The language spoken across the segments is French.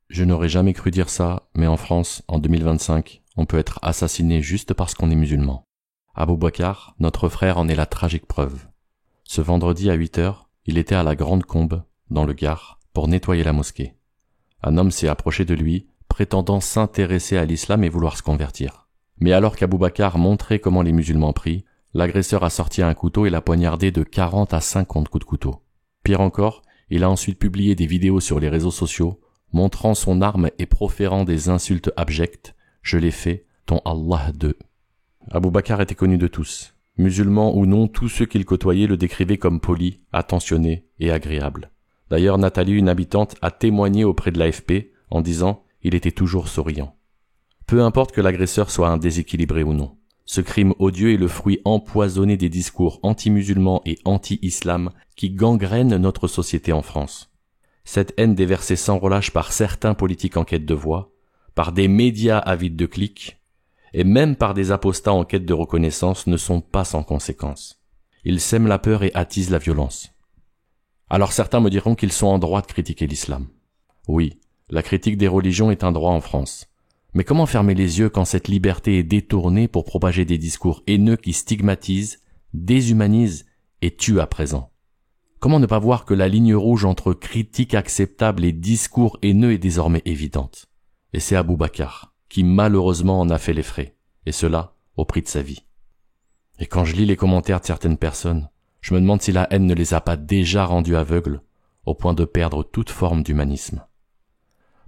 Je n'aurais jamais cru dire ça, mais en France, en 2025, on peut être assassiné juste parce qu'on est musulman. Abou Bakar, notre frère, en est la tragique preuve. Ce vendredi à 8h, il était à la Grande Combe, dans le Gard, pour nettoyer la mosquée. Un homme s'est approché de lui, prétendant s'intéresser à l'islam et vouloir se convertir. Mais alors qu'Abou Bakar montrait comment les musulmans prient, l'agresseur a sorti un couteau et l'a poignardé de 40 à 50 coups de couteau. Pire encore, il a ensuite publié des vidéos sur les réseaux sociaux, montrant son arme et proférant des insultes abjectes. Je l'ai fait, ton Allah 2. Abou Bakar était connu de tous. Musulmans ou non, tous ceux qu'il côtoyait le décrivaient comme poli, attentionné et agréable. D'ailleurs, Nathalie, une habitante, a témoigné auprès de l'AFP en disant « il était toujours souriant ». Peu importe que l'agresseur soit un déséquilibré ou non. Ce crime odieux est le fruit empoisonné des discours anti-musulmans et anti-islam qui gangrènent notre société en France. Cette haine déversée sans relâche par certains politiques en quête de voix, par des médias avides de clics, et même par des apostats en quête de reconnaissance ne sont pas sans conséquences. Ils sèment la peur et attisent la violence. Alors certains me diront qu'ils sont en droit de critiquer l'islam. Oui, la critique des religions est un droit en France. Mais comment fermer les yeux quand cette liberté est détournée pour propager des discours haineux qui stigmatisent, déshumanisent et tuent à présent? Comment ne pas voir que la ligne rouge entre critique acceptable et discours haineux est désormais évidente? Et c'est Abou Bakar qui malheureusement en a fait les frais, et cela au prix de sa vie. Et quand je lis les commentaires de certaines personnes, je me demande si la haine ne les a pas déjà rendus aveugles, au point de perdre toute forme d'humanisme.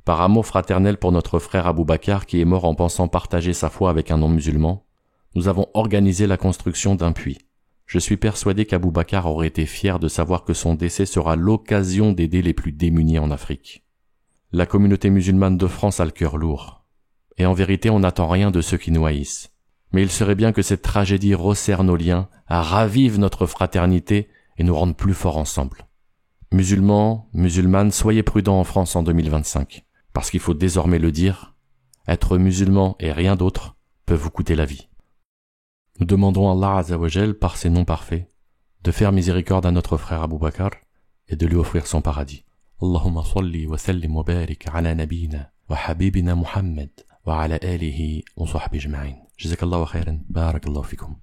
Par amour fraternel pour notre frère Abou Bakar qui est mort en pensant partager sa foi avec un non-musulman, nous avons organisé la construction d'un puits. Je suis persuadé qu'Abou Bakar aurait été fier de savoir que son décès sera l'occasion d'aider les plus démunis en Afrique. La communauté musulmane de France a le cœur lourd. Et en vérité, on n'attend rien de ceux qui nous haïssent. Mais il serait bien que cette tragédie resserre nos liens, ravive notre fraternité et nous rende plus forts ensemble. Musulmans, musulmanes, soyez prudents en France en 2025. Parce qu'il faut désormais le dire, être musulman et rien d'autre peut vous coûter la vie. Nous demandons à Allah Azza wa Jal, par ses noms parfaits, de faire miséricorde à notre frère Abou Bakar et de lui offrir son paradis. Allahumma salli wa sallim wa barik ala nabina wa habibina Muhammad wa ala alihi wa sahbihi ajma'in. Jazakallahu khairan, barakallahu fikum.